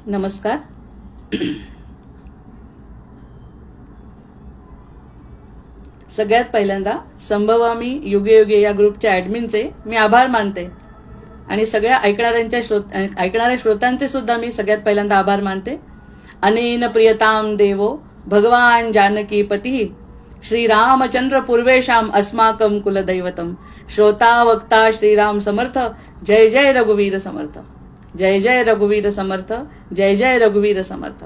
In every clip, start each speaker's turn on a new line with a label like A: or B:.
A: नमस्कार. सगळ्यात पहिल्यांदा संभवामी युगे युगे या ग्रुपच्या ॲडमिनचे मी आभार मानते आणि सगळ्या ऐकणाऱ्या श्रोत्यांचे सुद्धा मी सगळ्यात पहिल्यांदा आभार मानते. अनेन प्रियताम देवो भगवान जानकी पती श्रीरामचंद्र पूर्वेशाम अस्माकं कुलदैवतम. श्रोता वक्ता श्रीराम समर्थ. जय जय रघुवीर समर्थ. जय जय रघुवीर समर्थ. जय जय रघुवीर समर्थ.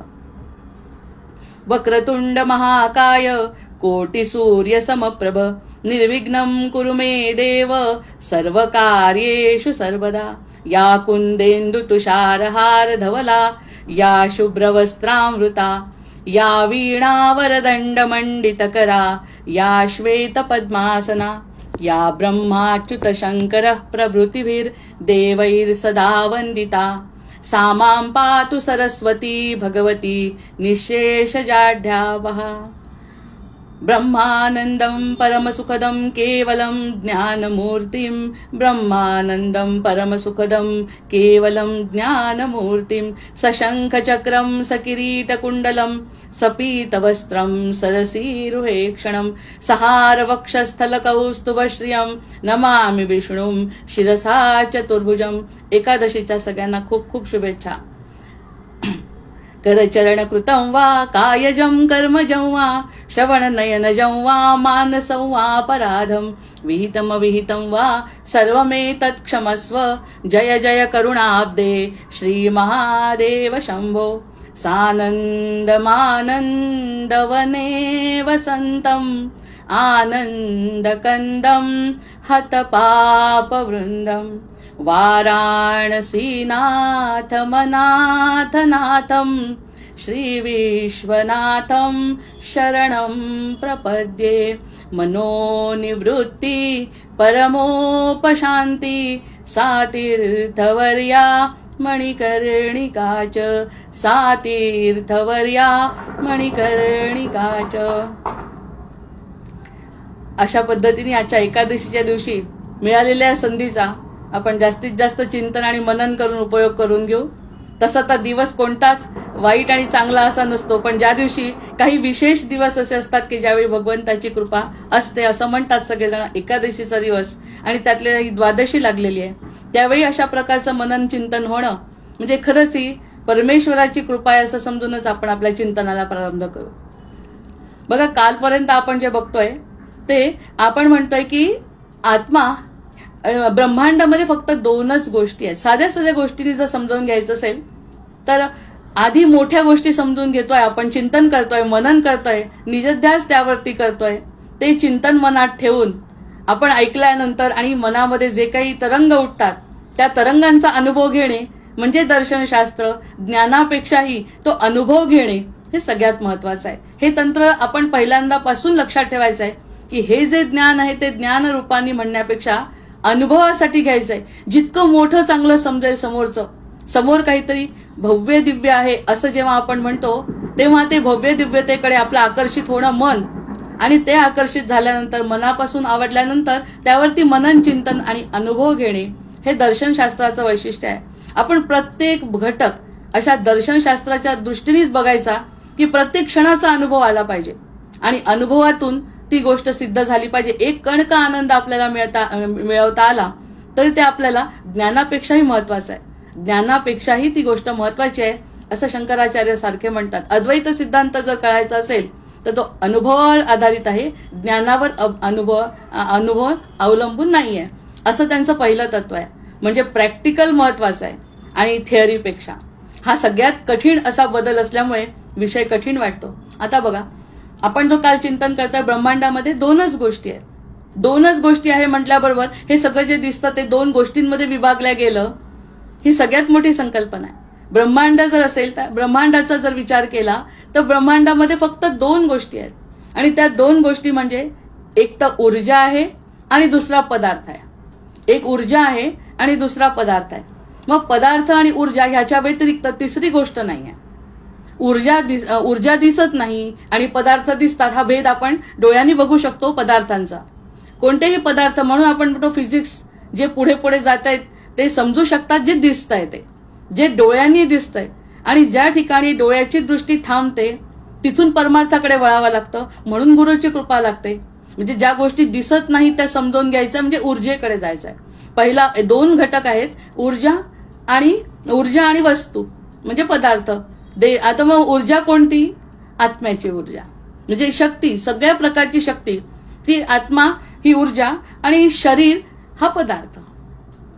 A: वक्रतुंड महाकाय कोटि सूर्य समप्रभ निर्विघ्नं कुरु मे देव सर्वकार्येषु सर्वदा. या कुंदेन्दु तुषारहार धवला या शुभ्रवस्त्रामृता या वीणावरदंड मंडितकरा या श्वेत पद्मासना या ब्रह्माच्युत शंकर प्रभृतिभिर्देवैर् सदा वंदिता. सा मां पातु सरस्वती भगवती निःशेषजाढ्यावहा. ब्रह्मानन्दं परमसुखदं केवलं ज्ञानमूर्तिं ब्रह्मानन्दं परमसुखदं केवलं ज्ञानमूर्तिं. सशङ्खचक्रं सकिरीटकुण्डलं सपीतवस्त्रं सरसीरुहेक्षणं सहारवक्षस्थलकौस्तुभश्रियं नमामि विष्णुं शिरसा चतुर्भुजं. एकादशीच्या सगळ्यांना खूप खूप शुभेच्छा. करचरणकृतं वा कायजं कर्मजं वा श्रवणनयनजं वा मानसं वा पराधं विहितमविहितं वा सर्वमेतत् क्षमस्व. जय जय करुणाब्दे श्रीमहादेव शंभो. सानन्दमानन्दवने वसन्तम् आनन्दकन्दं हतपापवृन्दं वाराणसीनाथमनाथनाथं श्रीविश्वनाथं शरणं प्रपद्ये. मनोनिवृत्ति परमोपशान्ति सातीर्थवर्या मणिकर्णिका च सातीर्थवर्या मणिकर्णिका च. अशा पद्धतीने आजच्या एकादशीच्या दिवशी मिळालेल्या संधीचा आपण जास्तीत जास्त चिंतन आणि मनन करून उपयोग करून घेऊ. तसा तर दिवस कोणताच वाईट आणि चांगला असा नसतो, पण ज्या दिवशी काही विशेष दिवस असे असतात की ज्यावेळी भगवंताची कृपा असते असं म्हणतात सगळेजण. एकादशीचा दिवस आणि त्यातल्या ही द्वादशी लागलेली आहे, त्यावेळी अशा प्रकारचं मनन चिंतन होणं म्हणजे खरंच ही परमेश्वराची कृपा आहे असं समजूनच आपण आपल्या चिंतनाला प्रारंभ करू. बघा, कालपर्यंत आपण जे बघतोय ते आपण म्हणतोय की आत्मा ब्रह्मांडामध्ये फक्त दोनच गोष्टी आहेत. साध्या साध्या गोष्टींनी जर समजावून घ्यायचं असेल तर आधी मोठ्या गोष्टी समजून घेतोय आपण, चिंतन करतोय, मनन करतोय, निजध्यास त्यावरती करतोय. ते चिंतन मनात ठेवून आपण ऐकल्यानंतर आणि मनामध्ये जे काही तरंग उठतात त्या तरंगांचा अनुभव घेणे म्हणजे दर्शनशास्त्र. ज्ञानापेक्षाही तो अनुभव घेणे हे सगळ्यात महत्वाचं आहे. हे तंत्र आपण पहिल्यांदापासून लक्षात ठेवायचं आहे की हे जे ज्ञान आहे ते ज्ञान रूपाने म्हणण्यापेक्षा अनुभवासाठी घ्यायचंय. जितकं मोठं चांगलं समजेल समोरचं, समोर काहीतरी भव्य दिव्य आहे असं जेव्हा आपण म्हणतो तेव्हा ते भव्य दिव्यतेकडे आपलं आकर्षित होणं मन, आणि ते आकर्षित झाल्यानंतर मनापासून आवडल्यानंतर त्यावरती मनन चिंतन आणि अनुभव घेणे हे दर्शनशास्त्राचं वैशिष्ट्य आहे. आपण प्रत्येक घटक अशा दर्शनशास्त्राच्या दृष्टीनेच बघायचा की प्रत्येक क्षणाचा अनुभव आला पाहिजे आणि अनुभवातून ती गोष्ट सिद्ध झाली पाहिजे. एक कण का आनंद आपल्याला मिळवता आला तरी ते आपल्याला ज्ञानापेक्षाही महत्वाचं आहे. ज्ञानापेक्षाही ती गोष्ट महत्वाची आहे असं शंकराचार्य सारखे म्हणतात. अद्वैत सिद्धांत जर कळायचा असेल तर तो अनुभवावर आधारित आहे, ज्ञानावर अनुभव अवलंबून नाही आहे असं त्यांचं पहिलं तत्व आहे. म्हणजे प्रॅक्टिकल महत्वाचं आहे आणि थिअरीपेक्षा. हा सगळ्यात कठीण असा बदल असल्यामुळे विषय कठीण वाटतो. आता बघा, आपण जो काल चिंतन करतोय ब्रह्मांडामध्ये दोनच गोष्टी आहेत. दोनच गोष्टी आहे म्हटल्याबरोबर हे सगळं जे दिसतं ते दोन गोष्टींमध्ये विभागल्या गेलं ही सगळ्यात मोठी संकल्पना आहे. ब्रह्मांड जर असेल तर ब्रह्मांडाचा जर विचार केला तर ब्रह्मांडामध्ये फक्त दोन गोष्टी आहेत आणि त्या दोन गोष्टी म्हणजे एक तर ऊर्जा आहे आणि दुसरा पदार्थ आहे. एक ऊर्जा आहे आणि दुसरा पदार्थ आहे. मग पदार्थ आणि ऊर्जा ह्याच्या व्यतिरिक्त तिसरी गोष्ट नाही आहे. ऊर्जा दिसत नाही आणि पदार्थ दिसतात हा भेद आपण डोळ्यांनी बघू शकतो पदार्थांचा. कोणतेही पदार्थ म्हणून आपण म्हणतो फिजिक्स जे पुढे पुढे जात आहेत ते समजू शकतात जे दिसतंय ते, जे डोळ्यांनी दिसतंय. आणि ज्या ठिकाणी डोळ्याची दृष्टी थांबते तिथून परमार्थाकडे वळावं लागतं, म्हणून गुरुची कृपा लागते. म्हणजे ज्या गोष्टी दिसत नाही त्या समजून घ्यायच्या, म्हणजे ऊर्जेकडे जायचं आहे. पहिला 2 घटक आहेत, ऊर्जा आणि वस्तू म्हणजे पदार्थ. आता मग ऊर्जा कोणती? आत्म्याची ऊर्जा म्हणजे शक्ती, सगळ्या प्रकारची शक्ती. ती आत्मा ही ऊर्जा आणि शरीर हा पदार्थ.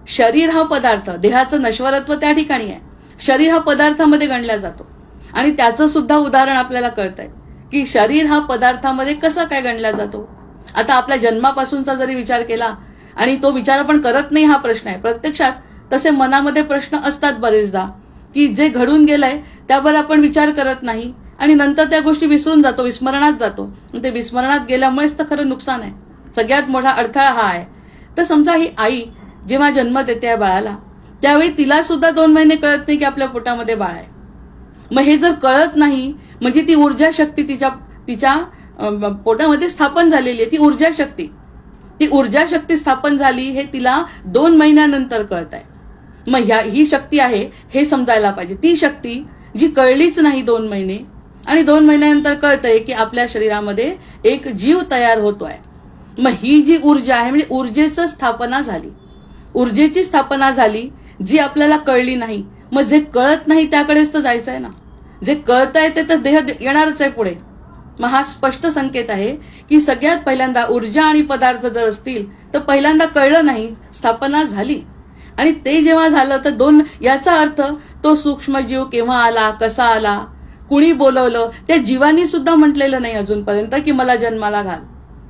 A: शरीर हा पदार्थ, देहाचं नश्वरत्व त्या ठिकाणी आहे. शरीर हा पदार्थामध्ये गणला जातो आणि त्याचं सुद्धा उदाहरण आपल्याला कळतंय की शरीर हा पदार्थामध्ये कसा काय गणला जातो. आता आपल्या जन्मापासूनचा जरी विचार केला आणि तो विचार आपण करत नाही हा प्रश्न आहे. प्रत्यक्षात तसे मनामध्ये प्रश्न असतात बरेचदा की जे घडून गेलंय त्यावर आपण विचार करत नाही आणि नंतर त्या गोष्टी विसरून जातो, विस्मरणात जातो. ते विस्मरणात गेल्यामुळेच तर खरं नुकसान आहे. सगळ्यात मोठा अडथळा हा आहे. तर समजा ही आई जेव्हा जन्म देते या बाळाला, त्यावेळी तिला सुद्धा 2 महिने कळत नाही की आपल्या पोटामध्ये बाळ आहे. मग हे जर कळत नाही म्हणजे ती ऊर्जा शक्ती तिच्या पोटामध्ये स्थापन झालेली आहे. ती ऊर्जा शक्ती स्थापन झाली हे तिला 2 महिन्यानंतर कळत आहे. मग ही शक्ती आहे हे समजायला पाहिजे. ती शक्ती जी कळलीच नाही 2 महिने आणि 2 महिन्यानंतर कळतंय की आपल्या शरीरामध्ये एक जीव तयार होतोय. मग ही जी ऊर्जा आहे म्हणजे ऊर्जेची स्थापना झाली जी आपल्याला कळली नाही. मग जे कळत नाही त्याकडेच तर जायचं आहे ना. जे कळतंय ते तर देह येणारच आहे पुढे. मग हा स्पष्ट संकेत आहे की सगळ्यात पहिल्यांदा ऊर्जा आणि पदार्थ जर असतील तर पहिल्यांदा कळलं नाही, स्थापना झाली. आणि ते जेव्हा झालं तर याचा अर्थ तो सूक्ष्मजीव केव्हा आला, कसा आला, कुणी बोलवलं, त्या जीवानी सुद्धा म्हटलेलं नाही अजूनपर्यंत की मला जन्माला घाल.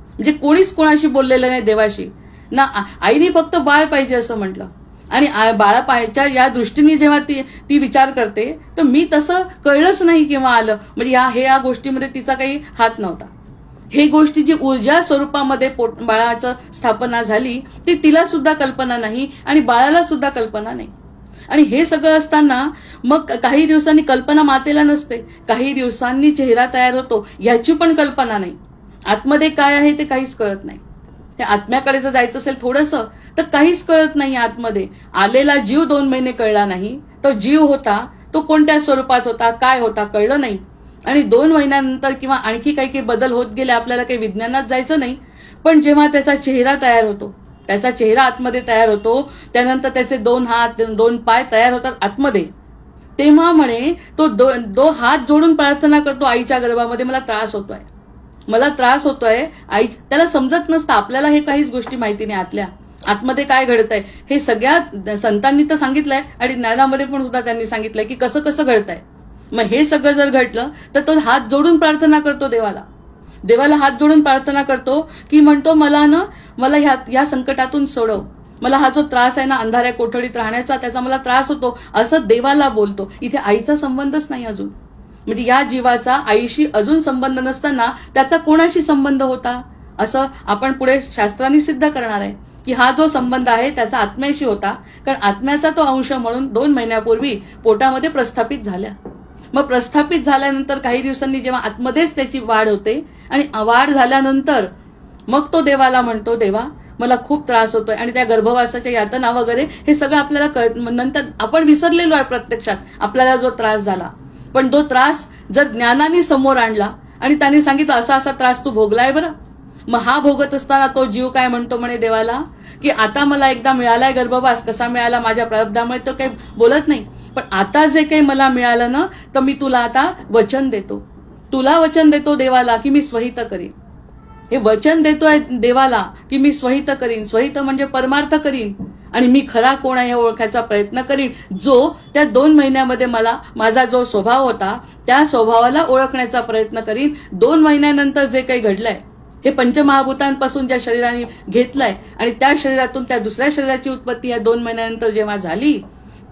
A: म्हणजे कोणीच कोणाशी बोललेलं नाही देवाशी ना. आईने फक्त बाळ पाहिजे असं म्हटलं आणि बाळाच्या या दृष्टीने जेव्हा ती विचार करते तर मी तसं कळलंच नाही केव्हा आलं. म्हणजे या गोष्टीमध्ये तिचा काही हात नव्हता. हे गोष्टी जी ऊर्जा स्वरूपामध्ये बाळाचं स्थापना झाली ती तिला सुद्धा कल्पना नाही आणि बाळाला सुद्धा कल्पना नाही. आणि हे सगळं असताना मग काही दिवसांनी कल्पना मातेला नसते, काही दिवसांनी चेहरा तयार होतो, याची पण कल्पना नाही. आतमध्ये काय आहे ते काहीच कळत नाही. हे आत्म्याकडे जर जायचं असेल थोडंसं तर काहीच कळत नाही. आतमध्ये आलेला जीव 2 महिने कळला नाही. तो जीव होता तो कोणत्या स्वरूपात होता, काय होता कळलं नाही. आणि 2 महिन्यानंतर किंवा आणखी काही बदल होत गेले, आपल्याला काही विज्ञानात जायचं नाही. पण जेव्हा त्याचा चेहरा तयार होतो, त्याचा चेहरा आतमध्ये तयार होतो, त्यानंतर त्याचे 2 हात 2 पाय तयार होतात आतमध्ये, तेव्हा म्हणे तो हात जोडून प्रार्थना करतो आईच्या गर्भामध्ये, मला त्रास होतोय. आई त्याला समजत नसतं, आपल्याला हे काहीच गोष्टी माहिती नाही आतमध्ये काय घडतंय. हे सगळ्या संतांनी तर सांगितलंय आणि ज्ञानामध्ये पण सुद्धा त्यांनी सांगितलंय की कसं कसं घडतंय. मग हे सगळं जर घडलं तर तो हात जोडून प्रार्थना करतो देवाला हात जोडून प्रार्थना करतो की म्हणतो मला ह्या संकटातून सोडव, मला हा जो त्रास आहे ना अंधाऱ्या कोठडीत राहण्याचा त्याचा मला त्रास होतो असं देवाला बोलतो. इथे आईचा संबंधच नाही अजून. म्हणजे या जीवाचा आईशी अजून संबंध नसताना त्याचा कोणाशी संबंध होता असं आपण पुढे शास्त्रांनी सिद्ध करणार आहे की हा जो संबंध आहे त्याचा आत्म्याशी होता. कारण आत्म्याचा तो अंश म्हणून 2 महिन्यापूर्वी पोटामध्ये प्रस्थापित झाल्या. मग प्रस्थापित झाल्यानंतर काही दिवसांनी जेव्हा आतमध्येच त्याची वाढ होते आणि वाढ झाल्यानंतर मग तो देवाला म्हणतो, देवा मला खूप त्रास होतोय. आणि त्या गर्भवासाच्या यातना वगैरे हे सगळं आपल्याला नंतर आपण विसरलेलो आहे प्रत्यक्षात आपल्याला जो त्रास झाला. पण तो त्रास जर ज्ञानाने समोर आणला आणि त्याने सांगितलं असा असा त्रास तू भोगलाय बरं, मग हा भोगत असताना तो जीव काय म्हणतो म्हणे देवाला की आता मला एकदा मिळालाय गर्भवास, कसा मिळाला माझ्या प्रारब्धामुळे तो काही बोलत नाही, पण आता जे काही मला मिळालं ना तर मी तुला आता वचन देतो देवाला की मी स्वहित करीन. हे वचन देतोय देवाला की मी स्वहित करीन. स्वहित म्हणजे परमार्थ करीन आणि मी खरा कोण आहे हे ओळखायचा प्रयत्न करीन, जो त्या 2 महिन्यामध्ये मला माझा जो स्वभाव होता त्या स्वभावाला ओळखण्याचा प्रयत्न करीन. 2 महिन्यानंतर जे काही घडलंय हे पंचमहाभूतांपासून ज्या शरीराने घेतलंय आणि त्या शरीरातून त्या दुसऱ्या शरीराची उत्पत्ती या 2 महिन्यानंतर जेव्हा झाली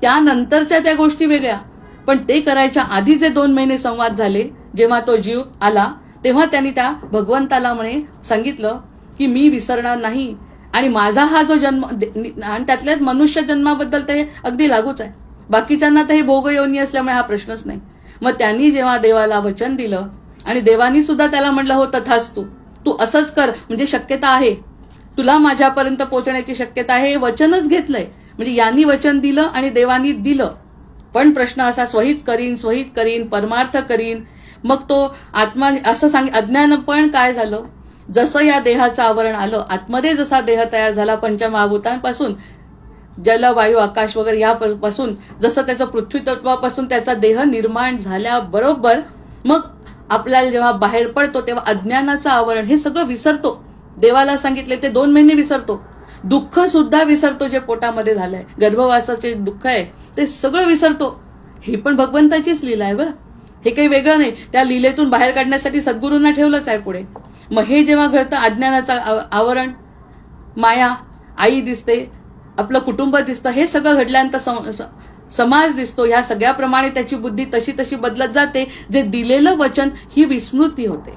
A: त्यानंतरच्या त्या गोष्टी वेगळ्या. पण ते करायच्या आधी जे 2 महिने संवाद झाले, जेव्हा तो जीव आला तेव्हा त्यांनी त्या भगवंताला म्हणे सांगितलं की मी विसरणार नाही आणि माझा हा जो जन्म आणि त्यातल्याच मनुष्य जन्माबद्दल ते अगदी लागूच आहे. बाकीच्यांना तर हे भोगयोनी असल्यामुळे हा प्रश्नच नाही. मग त्यांनी जेव्हा देवाला वचन दिलं आणि देवानी सुद्धा त्याला म्हटलं हो तथास्तु, तू असंच कर, म्हणजे शक्यता आहे तुला माझ्यापर्यंत पोहोचण्याची शक्यता आहे, हे वचनच घेतलंय. म्हणजे यांनी वचन दिलं आणि देवानी दिलं पण प्रश्न असा, स्वहित करीन परमार्थ करीन, मग तो आत्मा असं अज्ञान पण काय झालं, जसं या देहाचं आवरण आलं, आतमध्ये जसा देह तयार झाला पंचमहाभूतांपासून, जल वायू आकाश वगैरे यापासून, जसं त्याचं पृथ्वी तत्वापासून त्याचा देह निर्माण झाल्याबरोबर मग आपल्याला जेव्हा बाहेर पडतो तेव्हा अज्ञानाचं आवरण हे सगळं विसरतो. देवाला सांगितले ते 2 महिने विसरतो. दुःख सुद्धा विसरतो जे पोटामध्ये झालंय, गर्भवासाचे दुःख आहे ते सगळं विसरतो. ही पण भगवंताचीच लीला आहे बरं, हे काही वेगळं नाही. त्या लीलेतून बाहेर काढण्यासाठी सद्गुरूंना ठेवलंच आहे पुढे. मग हे जेव्हा घडतं, अज्ञानाचं आवरण, माया, आई दिसते, आपलं कुटुंब दिसतं, हे सगळं घडल्यानंतर समाज दिसतो. ह्या सगळ्याप्रमाणे त्याची बुद्धी तशी तशी बदलत जाते. जे दिलेलं वचन ही विस्मृती होते.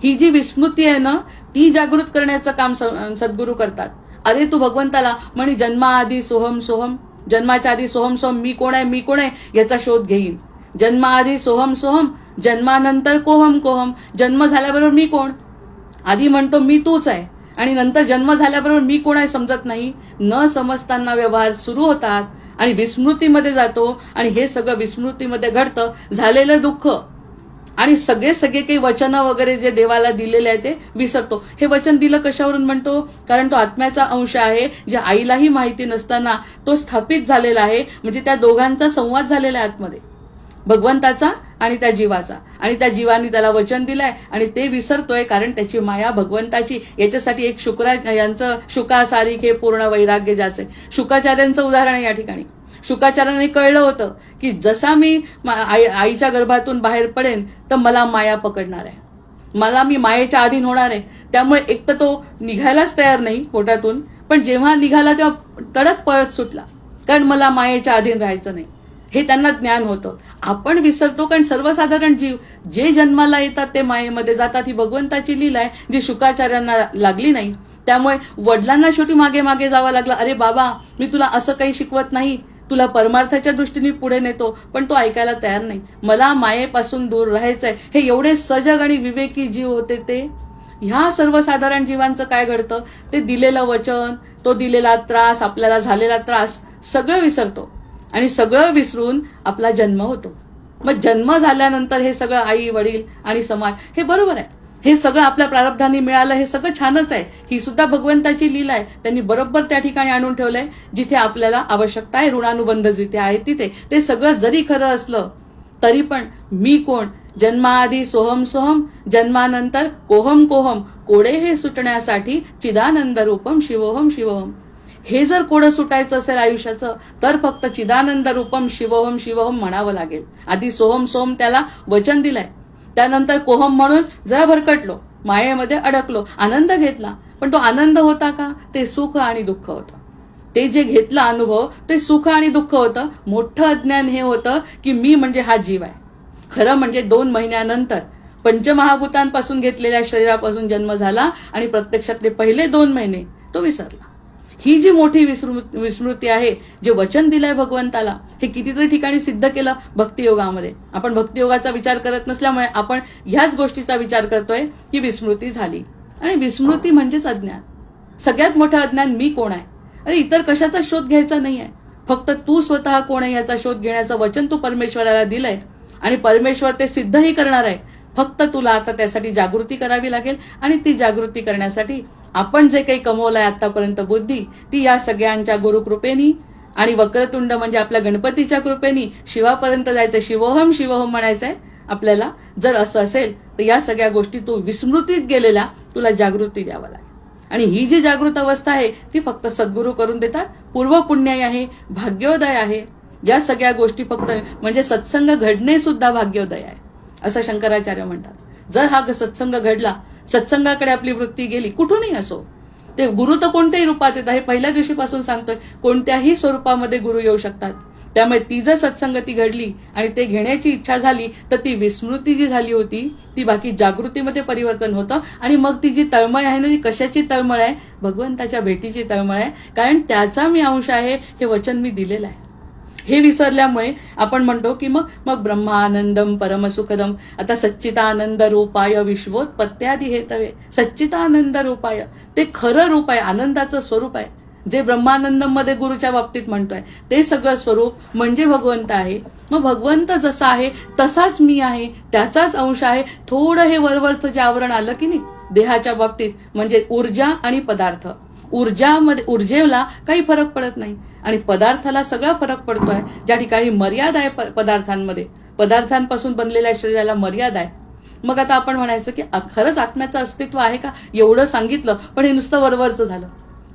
A: ही जी विस्मृती आहे ना, ती जागृत करण्याचं काम सद्गुरू करतात. अरे तू भगवंताला म्हणे जन्माआधी सोहम सोहम, जन्माच्या आधी सोहम सोहम, मी कोण आहे याचा शोध घेईन. जन्माआधी सोहम सोहम, जन्मानंतर कोहम कोहम. जन्म झाल्याबरोबर मी कोण, आधी म्हणतो मी तूच आहे, आणि नंतर जन्म झाल्याबरोबर मी कोण आहे समजत नाही. न समजताना व्यवहार सुरू होतात आणि विस्मृतीमध्ये जातो. आणि हे सगळं विस्मृतीमध्ये घडतं. झालेलं दुःख आणि सगळे काही वचन वगैरे जे देवाला दिलेले आहे ते विसरतो. हे वचन दिलं कशावरून म्हणतो, कारण तो आत्म्याचा अंश आहे, जे आईलाही माहिती नसताना तो स्थापित झालेला आहे. म्हणजे त्या दोघांचा संवाद झालेला आहे आतमध्ये, भगवंताचा आणि त्या जीवाचा. आणि त्या जीवानी त्याला वचन दिलंय आणि ते विसरतोय, कारण त्याची माया भगवंताची. याच्यासाठी एक यांचं शुकासारिक हे पूर्ण वैराग्य ज्याचे, शुकाचार्यांचं उदाहरण आहे या ठिकाणी. शुकाचार्यांनी कळलं होतं की जसा मी आईच्या गर्भातून बाहेर पडेन तर मला माया पकडणार आहे, मी मायेच्या अधीन होणार आहे. त्यामुळे एक तर तो निघायलाच तयार नाही पोटातून, पण जेव्हा निघाला तेव्हा तडक पळत सुटला, कारण मला मायेच्या अधीन राहायचं नाही. हे त्यांना ज्ञान होतं. आपण विसरतो, कारण सर्वसाधारण जीव जे जन्माला येतात ते मायेमध्ये जातात. ही भगवंताची लीला आहे जी शुकाचार्यांना लागली नाही. त्यामुळे वडिलांना शेवटी मागे मागे जावं लागलं. अरे बाबा, मी तुला असं काही शिकवत नाही, तुला परमार्थाच्या दृष्टीने पुढे नेतो, पण तो ऐकायला तयार नाही. मला मायेपासून दूर राहायचंय. हे एवढे सजग आणि विवेकी जीव होते ते. ह्या सर्वसाधारण जीवांचं काय घडतं, ते दिलेलं वचन, तो दिलेला त्रास, आपल्याला झालेला त्रास सगळं विसरतो आणि सगळं विसरून आपला जन्म होतो. मग जन्म झाल्यानंतर हे सगळं आई वडील आणि समाज, हे बरोबर आहे, हे सगळं आपल्या प्रारब्धाने मिळालं, हे सगळं छानच आहे. ही सुद्धा भगवंताची लीला आहे. त्यांनी बरोबर त्या ठिकाणी आणून ठेवलंय जिथे आपल्याला आवश्यकता आहे. ऋणानुबंध जिथे आहे तिथे. ते सगळं जरी खरं असलं तरी पण मी कोण, जन्माआधी सोहम सोहम, जन्मानंतर कोहम कोहम, कोडे हे सुटण्यासाठी चिदानंद रूपम शिवोहम शिवोहम. हे जर कोडं सुटायचं असेल आयुष्याचं तर फक्त चिदानंद रूपम शिवोहम शिवोहम म्हणावं लागेल. आधी सोहम सोहम त्याला वचन दिलंय, त्यानंतर कोहम म्हणून जरा भरकटलो, मायेमध्ये अडकलो, आनंद घेतला. पण तो आनंद होता का, ते सुख आणि दुःख होतं. ते जे घेतला अनुभव ते सुख आणि दुःख होतं. मोठं अज्ञान हे होतं की मी म्हणजे हा जीव आहे. खरं म्हणजे 2 महिन्यानंतर पंचमहाभूतांपासून घेतलेल्या शरीरापासून जन्म झाला आणि प्रत्यक्षातले पहिले 2 महिने तो विसरला. ही जी मोठी विस्मृती आहे, जे वचन दिलंय भगवंताला, हे कितीतरी ठिकाणी सिद्ध केलं भक्तियोगामध्ये. आपण भक्तियोगाचा विचार करत नसल्यामुळे आपण ह्याच गोष्टीचा विचार करतोय की विस्मृती झाली. आणि विस्मृती म्हणजेच अज्ञान. सगळ्यात मोठं अज्ञान मी कोण आहे. अरे इतर कशाचा शोध घ्यायचा नाहीये, फक्त तू स्वतः कोण आहे याचा शोध घेण्याचं वचन तू परमेश्वराला दिलंय आणि परमेश्वर ते सिद्धही करणार आहे. फक्त तुला आता त्यासाठी जागृती करावी लागेल. आणि ती जागृती करण्यासाठी आपण जे काही कमवलंय आतापर्यंत बुद्धी, ती या सगळ्यांच्या गुरुकृपेनी आणि वक्रतुंड म्हणजे आपल्या गणपतीच्या कृपेनी शिवापर्यंत जायचं. शिवोहम शिवोहम म्हणायचंय आपल्याला. जर असं असेल तर या सगळ्या गोष्टी तू विस्मृतीत गेलेल्या तुला जागृती द्यावा लागेल. आणि ही जी जागृत अवस्था आहे ती फक्त सद्गुरू करून देतात. पूर्वपुण्य आहे, भाग्योदय आहे. या सगळ्या गोष्टी फक्त म्हणजे सत्संग घडणे सुद्धा भाग्योदय आहे असं शंकराचार्य म्हणतात. जर हा सत्संग घडला, सत्संगाकडे आपली वृत्ती गेली, कुठूनही असो, ते गुरु तर कोणत्याही रूपात येतात. हे पहिल्या दिवशीपासून सांगतोय, कोणत्याही स्वरूपामध्ये गुरु येऊ शकतात. त्यामुळे ती जर सत्संगती घडली आणि ते घेण्याची इच्छा झाली तर ती विस्मृती जी झाली होती ती बाकी जागृतीमध्ये परिवर्तन होतं. आणि मग ती जी तळमळ आहे ना, ती कशाची तळमळ आहे, भगवंताच्या भेटीची तळमळ आहे. कारण त्याचा मी अंश आहे, हे वचन मी दिलेलं आहे. हे विसरल्यामुळे आपण म्हणतो की मग ब्रह्मानंदम परमसुखदम. आता सच्चिदानंद रूपाय विश्वोत्पत्त्यादी हेतवे. सच्चिदानंद रूपाय, ते खरं रूप आहे, आनंदाचं स्वरूप आहे. जे ब्रह्मानंदमध्ये गुरुच्या बाबतीत म्हणतोय ते सगळं स्वरूप म्हणजे भगवंत आहे. मग भगवंत जसा आहे तसाच मी आहे, त्याचाच अंश आहे. थोडं हे वरवरचं जे आवरण आलं की नाही देहाच्या बाबतीत, म्हणजे ऊर्जा आणि पदार्थ. ऊर्जेला काही फरक पडत नाही आणि पदार्थाला सगळा फरक पडतोय. ज्या ठिकाणी मर्यादा आहे पदार्थांमध्ये, पदार्थांपासून बनलेल्या शरीराला मर्यादा आहे. मग आता आपण म्हणायचं की खरंच आत्म्याचं अस्तित्व आहे का? एवढं सांगितलं पण हे नुसतं वरवरचं झालं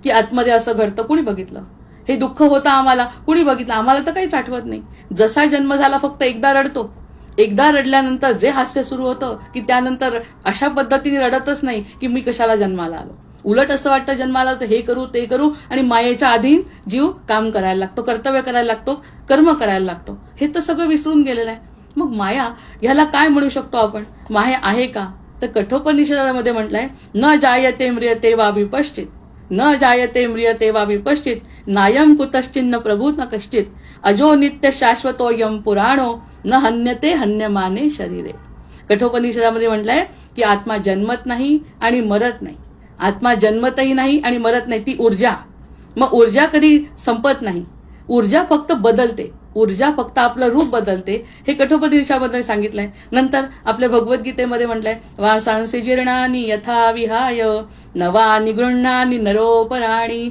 A: की आतमध्ये असं घडतं, कुणी बघितलं? हे दुःख होतं आम्हाला, कुणी बघितलं? आम्हाला तर काहीच आठवत नाही. जसा जन्म झाला फक्त एकदा रडतो, एकदा रडल्यानंतर जे हास्य सुरू होतं की त्यानंतर अशा पद्धतीने रडतच नाही की मी कशाला जन्माला आलो. उलट असं वाटतं जन्माला तर हे करू ते करू, आणि मायेच्या अधीन जीव काम करायला लागतो, कर्तव्य करायला लागतो, कर्म करायला लागतो. हे तर सगळं विसरून गेलेलं आहे. मग माया ह्याला काय म्हणू शकतो आपण? माया आहे का? तर कठोपनिषदामध्ये म्हटलंय, न जायते म्रियते वा विपश्चित, न जायते म्रियते वा विपश्चित, नायम कुतश्चिन्न प्रभू न कश्चित, अजो नित्य शाश्वतोयम पुराणो, न हन्यते हन्यमाने शरीरे. कठोपनिषदामध्ये म्हटलंय की आत्मा जन्मत नाही आणि मरत नाही. आत्मा जन्मतही नाही आणि मरत नाही, ती ऊर्जा. मग ऊर्जा कधी संपत नाही, ऊर्जा फक्त बदलते, ऊर्जा फक्त आपलं रूप बदलते. हे कठोपनिषदामध्ये सांगितलंय. नंतर आपल्या भगवद्गीतेमध्ये म्हटलंय, वासांसी जीर्णानि यथा विहाय नवानि गृह्णानि नरोपराणि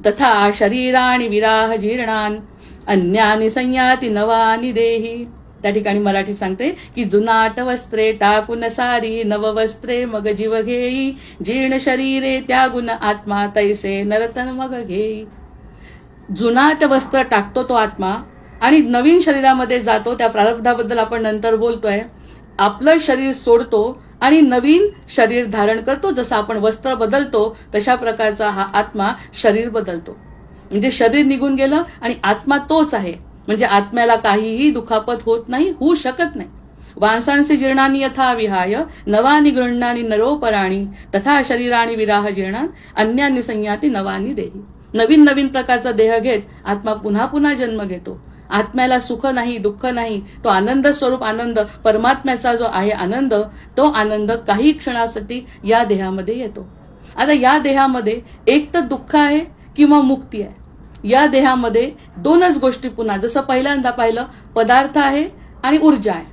A: तथा शरीराणि विराह जीर्णान अन्यानि संयाति नवानि देही. त्या ठिकाणी मराठी सांगते की जुनाट वस्त्रे टाकून सारी, नववस्त्रे मग जीव घेई, जीर्ण शरीरे त्यागुण आत्मा तैसे नरतन मग घेई. जुनाट वस्त्र टाकतो तो आत्मा आणि नवीन शरीरामध्ये जातो. त्या प्रारब्धाबद्दल आपण नंतर बोलतोय. आपलं शरीर सोडतो आणि नवीन शरीर धारण करतो. जसं आपण वस्त्र बदलतो तशा प्रकारचा हा आत्मा शरीर बदलतो. म्हणजे शरीर निघून गेलं आणि आत्मा तोच आहे. म्हणजे आत्म्याला काहीही दुखापत होत नाही, होऊ शकत नाही. वांसांसी जीर्णानि यथा विहाय नवानि गृह्णानि नरोपराणि तथा शरीराणि विराह जीर्णान अन्यानि संयाति नवानि देही. नवीन नवीन प्रकारचा देह घेत आत्मा पुन्हा पुन्हा जन्म घेतो. आत्म्याला सुख नाही, दुःख नाही, तो आनंद स्वरूप आनंद, परमात्म्याचा जो आहे आनंद, तो आनंद काही क्षणासाठी या देहामध्ये येतो. आता या देहामध्ये एक तर दुःख आहे किंवा मुक्ती आहे. या देहामध्ये दोनच गोष्टी पुन्हा, जसं पहिल्यांदा पाहिलं, पदार्थ आहे आणि ऊर्जा आहे.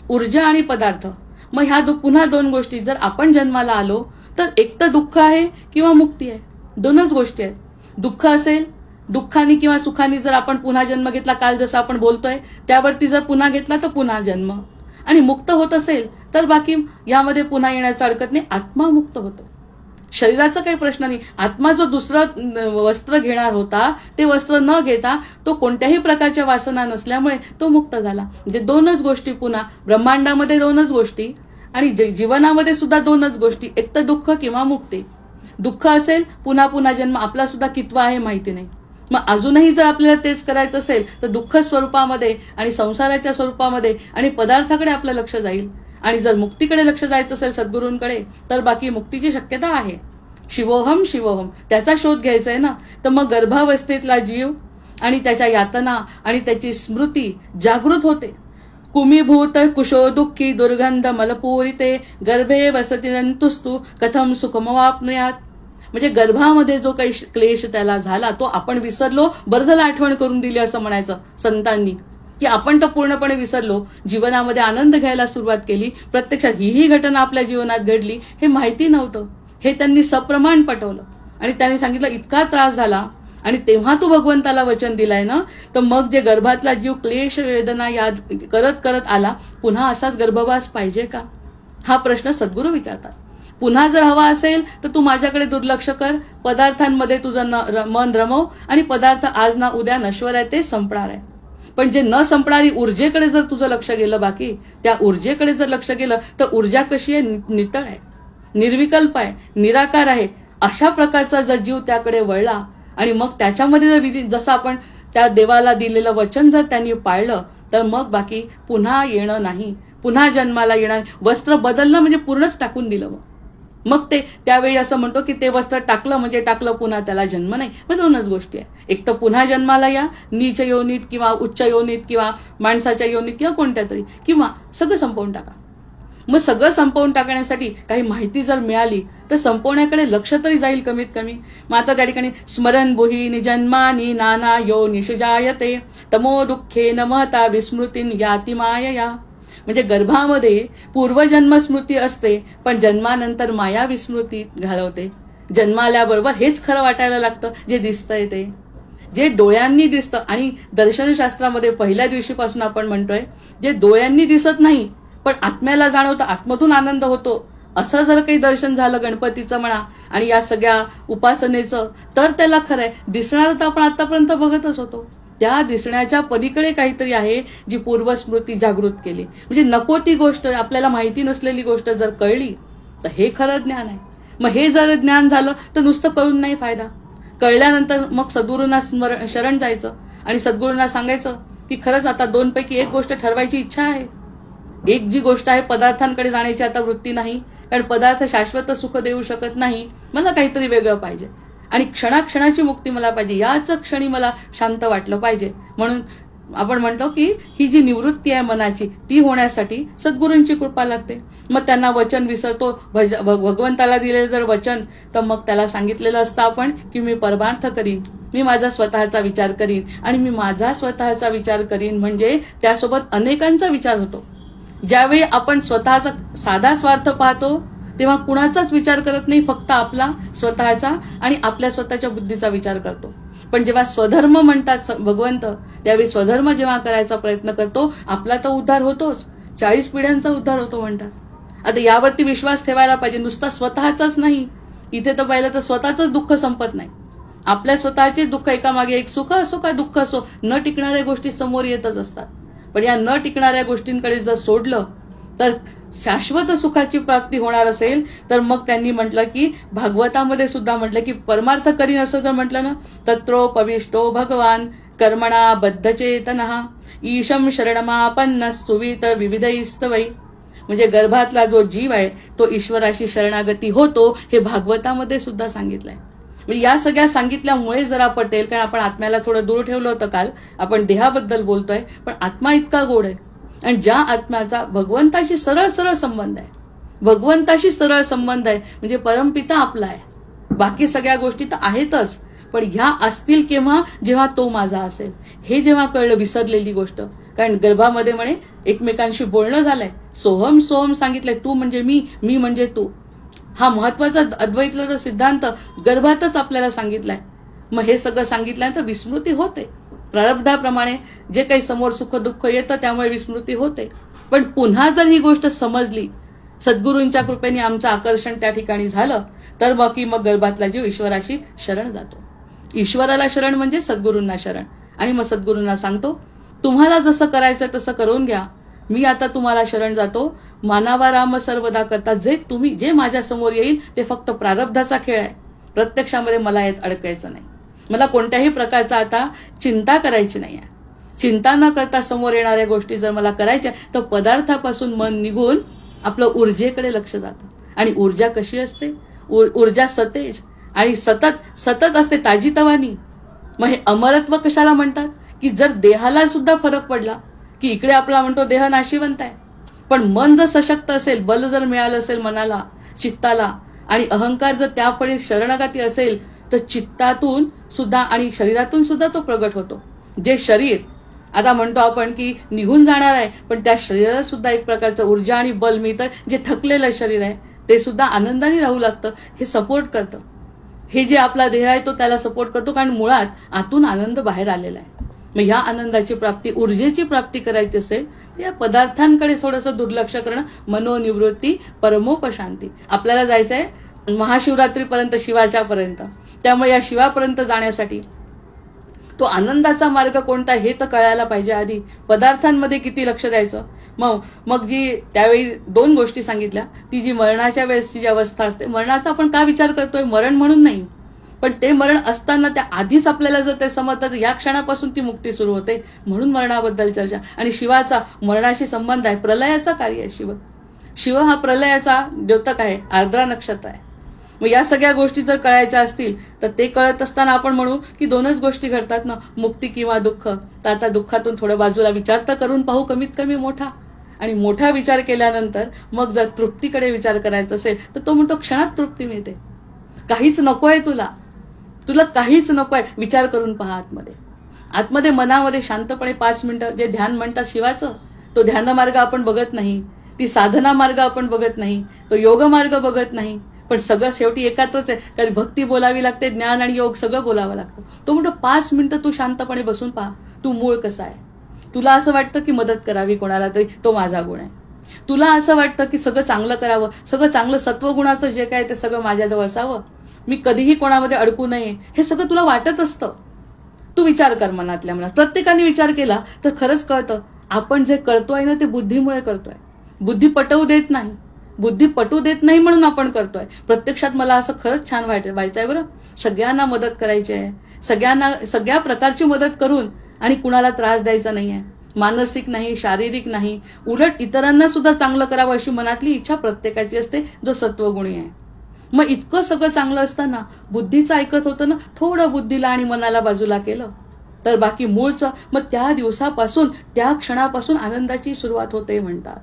A: ऊर्जा आणि पदार्थ. मग ह्या पुन्हा दोन गोष्टी, जर आपण जन्माला आलो तर एक तर दुःख आहे किंवा मुक्ती आहे. दोनच गोष्टी आहेत. दुःख असेल, दुःखाने किंवा सुखाने जर आपण पुन्हा जन्म घेतला, काल जसं आपण बोलतोय त्यावरती जर पुन्हा घेतला तर पुन्हा जन्म, आणि मुक्त होत असेल तर बाकी यामध्ये पुन्हा येण्याचं हरकत नाही, आत्मा मुक्त होतो. शरीराचा काही प्रश्न नाही. आत्मा जो दुसरं वस्त्र घेणार होता ते वस्त्र न घेता तो कोणत्याही प्रकारच्या वासना नसल्यामुळे तो मुक्त झाला. म्हणजे दोनच गोष्टी पुन्हा ब्रह्मांडामध्ये, दोनच गोष्टी, आणि जीवनामध्ये सुद्धा दोनच गोष्टी, एक तर दुःख किंवा मुक्ती. दुःख असेल, पुन्हा पुन्हा जन्म, आपला सुद्धा कितवा आहे माहिती नाही. मग अजूनही जर आपल्याला तेच करायचं असेल तर दुःख स्वरूपामध्ये आणि संसाराच्या स्वरूपामध्ये आणि पदार्थाकडे आपलं लक्ष जाईल. आणि जर मुक्तीकडे लक्ष जायचं असेल सद्गुरूंकडे तर बाकी मुक्तीची शक्यता आहे. शिवोहम शिवोहम त्याचा शोध घ्यायचा आहे ना. तर मग गर्भावस्थेतला जीव आणि त्याच्या यातना आणि त्याची स्मृती जागृत होते. कुमीभूत कुशो दुःखी दुर्गंध मलपूरिते गर्भे वसतिनंतुस्तु कथम सुखमवाप्नुयात. म्हणजे गर्भामध्ये जो काही क्लेश त्याला झाला तो आपण विसरलो, बरं झालं आठवण करून दिली असं म्हणायचं संतांनी, की आपण तर पूर्णपणे विसरलो. जीवनामध्ये आनंद घ्यायला सुरुवात केली. प्रत्यक्षात ही घटना आपल्या जीवनात घडली हे माहिती नव्हतं. हे त्यांनी सप्रमाण पटवलं आणि त्यांनी सांगितलं इतका त्रास झाला आणि तेव्हा तू भगवंताला वचन दिलाय ना, तर मग जे गर्भातला जीव क्लेश वेदना याद करत करत आला, पुन्हा असाच गर्भवास पाहिजे का? हा प्रश्न सद्गुरू विचारतात. पुन्हा जर हवा असेल तर तू माझ्याकडे दुर्लक्ष कर, पदार्थांमध्ये तुझं मन रमव, आणि पदार्थ आज ना उद्या नश्वर आहे, ते संपणार आहे. पण जे न संपणारी ऊर्जेकडे जर तुझं लक्ष गेलं, बाकी त्या ऊर्जेकडे जर लक्ष गेलं तर ऊर्जा कशी आहे? नितळ आहे, निर्विकल्प आहे, निराकार आहे. अशा प्रकारचा जर जीव त्याकडे वळला आणि मग त्याच्यामध्ये जर जसं आपण त्या देवाला दिलेलं वचन जर त्यांनी पाळलं तर मग बाकी पुन्हा येणं नाही, पुन्हा जन्माला येणार. वस्त्र बदललं म्हणजे पूर्णच टाकून दिलं. मग ते त्यावेळी असं म्हणतो की ते वस्त्र टाकलं म्हणजे टाकलं, पुन्हा त्याला जन्म नाही. मग दोनच गोष्टी आहे, एक तर पुन्हा जन्माला या, नीच योनीत किंवा उच्च योनीत किंवा माणसाच्या योनीत किंवा कोणत्या तरी, किंवा सगळं संपवून टाका. मग सगळं संपवून टाकण्यासाठी काही माहिती जर मिळाली तर संपवण्याकडे लक्ष तरी जाईल कमीत कमी. मग आता त्या ठिकाणी स्मरण बुही जन्मानी नाना यो निषजायते तमो दुःखे न महता विस्मृतीन याति मायया. म्हणजे गर्भामध्ये पूर्वजन्म स्मृती असते, पण जन्मानंतर माया विस्मृती घालवते. जन्माल्याबरोबर हेच खरं वाटायला लागतं जे दिसतंय ते, जे डोळ्यांनी दिसतं. आणि दर्शनशास्त्रामध्ये पहिल्या दिवशीपासून आपण म्हणतोय जे डोळ्यांनी दिसत नाही पण आत्म्याला जाणवतं, आत्मतून आनंद होतो, असं जर काही दर्शन झालं गणपतीचं म्हणा आणि या सगळ्या उपासनेचं, तर त्याला खरंय. दिसणारं तर आपण आतापर्यंत बघतच होतो. त्या दिसण्याच्या पलीकडे काहीतरी आहे जी पूर्वस्मृती जागृत केली. म्हणजे नको ती गोष्ट, आपल्याला माहिती नसलेली गोष्ट जर कळली तर हे खरं ज्ञान आहे. मग हे जर ज्ञान झालं तर नुसतं कळून नाही फायदा. कळल्यानंतर मग सद्गुरूंना शरण जायचं आणि सद्गुरूंना सांगायचं की खरंच आता दोनपैकी एक गोष्ट ठरवायची इच्छा आहे. एक जी गोष्ट आहे पदार्थांकडे जाण्याची आता वृत्ती नाही, कारण पदार्थ शाश्वत सुख देऊ शकत नाही, मला काहीतरी वेगळं पाहिजे आणि क्षणाक्षणाची मुक्ती मला पाहिजे, याच क्षणी मला शांत वाटलं पाहिजे. म्हणून आपण म्हणतो की ही जी निवृत्ती आहे मनाची ती होण्यासाठी सद्गुरूंची कृपा लागते. मग त्यांना वचन विसरतो, भगवंताला दिलेलं जर वचन, तर मग त्याला सांगितलेलं असतं आपण की मी परमार्थ करीन, मी माझा स्वतःचा विचार करीन. आणि मी माझा स्वतःचा विचार करीन म्हणजे त्यासोबत अनेकांचा विचार होतो. ज्यावेळी आपण स्वतःचा साधा स्वार्थ पाहतो तेव्हा कुणाचाच विचार करत नाही, फक्त आपला स्वतःचा आणि आपल्या स्वतःच्या बुद्धीचा विचार करतो. पण जेव्हा स्वधर्म म्हणतात भगवंत, त्यावेळी स्वधर्म जेव्हा करायचा प्रयत्न करतो, आपला तर उद्धार होतोच, 40 पिढ्यांचा उद्धार होतो म्हणतात. आता यावरती विश्वास ठेवायला पाहिजे, नुसता स्वतःचाच नाही. इथे तर पाहिलं तर स्वतःच दुःख संपत नाही, आपल्या स्वतःचे दुःख एकामागे एक, सुख असो का दुःख असो, न टिकणाऱ्या गोष्टी समोर येतच असतात. पण या न टिकणाऱ्या गोष्टींकडे जर सोडलं तर शाश्वत सुखाची प्राप्ती होणार असेल. तर मग त्यांनी म्हटलं की भागवतामध्ये सुद्धा म्हटलं की परमार्थ करीन असं जर म्हटलं ना, तत्रोपविष्टो भगवान कर्मणा बद्धचेतनः ईशम शरणमापन्न सुवित विविधैस्तवै. म्हणजे गर्भातला जो जीव आहे तो ईश्वराशी शरणागती होतो, हे भागवतामध्ये सुद्धा सांगितलंय. म्हणजे या सगळ्या सांगितल्यामुळे जरा पटेल, कारण आपण आत्म्याला थोडं दूर ठेवलं होतं काल, आपण देहाबद्दल बोलतोय, पण आत्मा इतका गोड आहे. आणि ज्या आत्म्याचा भगवंताशी सरळ सरळ संबंध आहे, भगवंताशी सरळ संबंध आहे, म्हणजे परमपिता आपला आहे. बाकी सगळ्या गोष्टी तर आहेतच, पण ह्या असतील केव्हा, जेव्हा तो माझा असेल. हे जेव्हा कळलं, विसरलेली गोष्ट. कारण गर्भामध्ये म्हणे एकमेकांशी बोलणं झालंय, सोहम सोहम सांगितलंय, तू म्हणजे मी, मी म्हणजे तू. हा महत्वाचा अद्वैतचा सिद्धांत गर्भातच आपल्याला सांगितलाय. मग हे सगळं सांगितल्यानंतर विस्मृती होते, प्रारब्धाप्रमाणे जे काही समोर सुख दुःख येतं त्यामुळे विस्मृती होते. पण पुन्हा जर ही गोष्ट समजली, सद्गुरूंच्या कृपेने आमचं आकर्षण त्या ठिकाणी झालं, तर मग गर्भातला जीव ईश्वराशी शरण जातो. ईश्वराला शरण म्हणजे सद्गुरूंना शरण. आणि मग सद्गुरूंना सांगतो, तुम्हाला जसं करायचं तसं करून घ्या, मी आता तुम्हाला शरण जातो. मानावा राम सर्वदा करता, जे माझ्या समोर येईल ते फक्त प्रारब्धाचा खेळ आहे, प्रत्यक्षामध्ये मला यात अडकायचं नाही. मला कोणत्याही प्रकारचा आता चिंता करायची नाही आहे. चिंता न करता समोर येणाऱ्या गोष्टी जर मला करायच्या, तर पदार्थापासून मन निघून आपलं ऊर्जेकडे लक्ष जातं. आणि ऊर्जा कशी असते, ऊर्जा सतेज आणि सतत सतत असते, ताजीतवानी. मग हे अमरत्व कशाला म्हणतात, की जर देहाला सुद्धा फरक पडला, की इकडे आपला म्हणतो देह नाशिवंत आहे, पण मन जर सशक्त असेल, बल जर मिळालं असेल मनाला, चित्ताला, आणि अहंकार जर त्यापणे शरणागती असेल, तर चित्तातून सुद्धा आणि शरीरातून सुद्धा तो प्रगट होतो. जे शरीर आता म्हणतो आपण की निघून जाणार आहे, पण त्या शरीराला सुद्धा एक प्रकारचं ऊर्जा आणि बल मिळतं. जे थकलेलं शरीर आहे ते सुद्धा आनंदाने राहू लागतं, हे सपोर्ट करतं. हे जे आपला देह आहे तो त्याला सपोर्ट करतो, कारण मुळात आतून आनंद बाहेर आलेला आहे. मग ह्या आनंदाची प्राप्ती, ऊर्जेची प्राप्ती करायची असेल तर या पदार्थांकडे थोडंसं दुर्लक्ष करणं, मनोनिवृत्ती, परमोपशांती. आपल्याला जायचं आहे महाशिवरात्रीपर्यंत, शिवाच्यापर्यंत. त्यामुळे या शिवापर्यंत जाण्यासाठी तो आनंदाचा मार्ग कोणता हे तर कळायला पाहिजे आधी. पदार्थांमध्ये किती लक्ष द्यायचं. मग जी त्यावेळी 2 गोष्टी सांगितल्या, ती जी मरणाच्या वेळेसची जी अवस्था असते, मरणाचा आपण का विचार करतोय, मरण म्हणून नाही, पण ते मरण असताना त्या आधीच आपल्याला जर ते समजतं, या क्षणापासून ती मुक्ती सुरू होते, म्हणून मरणाबद्दल चर्चा. आणि शिवाचा मरणाशी संबंध आहे, प्रलयाचा कार्य आहे. शिव हा प्रलयाचा द्योतक आहे, आर्द्रा नक्षत्र आहे. मग या सगळ्या गोष्टी जर कळायच्या असतील तर ते कळत असताना आपण म्हणू की 2च गोष्टी घडतात ना, मुक्ती किंवा दुःख. तर आता दुःखातून थोडं बाजूला विचार तर करून पाहू कमीत कमी मोठा, आणि मोठा विचार केल्यानंतर मग जर तृप्तीकडे विचार करायचा असेल तर तो म्हणतो क्षणात तृप्ती मिळते. काहीच नको आहे तुला काहीच नको आहे. विचार करून पहा आतमध्ये मनामध्ये शांतपणे 5 मिनिटं जे ध्यान म्हणतात शिवाचं, तो ध्यान मार्ग आपण बघत नाही, ती साधना मार्ग आपण बघत नाही, तो योग मार्ग बघत नाही, पण सगळं शेवटी एकात्रच आहे. कारण भक्ती बोलावी लागते, ज्ञान आणि योग सगळं बोलावं लागतं. तो म्हणतो 5 मिनिटं तू शांतपणे बसून पहा, तू मूळ कसा आहे. तुला असं वाटतं की मदत करावी कोणाला तरी, तो माझा गुण आहे. तुला असं वाटतं की सगळं चांगलं करावं, सगळं चांगलं सत्वगुणाचं जे काय ते सगळं माझ्याजवळ असावं, मी कधीही कोणामध्ये अडकू नये, हे सगळं तुला वाटत असतं. तू विचार कर मनातल्या मनात. प्रत्येकाने विचार केला तर खरंच कळतं आपण जे करतोय ना ते बुद्धीमुळे करतोय. बुद्धी पटवू देत नाही, बुद्धी पटू देत नाही म्हणून आपण करतोय. प्रत्यक्षात मला असं खरंच छान व्हायचंय बरं, सगळ्यांना मदत करायची आहे, सगळ्यांना सगळ्या प्रकारची मदत करून आणि कुणाला त्रास द्यायचा नाहीये, मानसिक नाही, शारीरिक नाही, उलट इतरांना सुद्धा चांगलं करावं अशी मनातली इच्छा प्रत्येकाची असते जो सत्वगुणी आहे. मग इतकं सगळं चांगलं असताना बुद्धीचं ऐकत होतं ना, थोडं बुद्धीला आणि मनाला बाजूला केलं तर बाकी मूळचं, मग त्या दिवसापासून त्या क्षणापासून आनंदाची सुरुवात होते म्हणतात.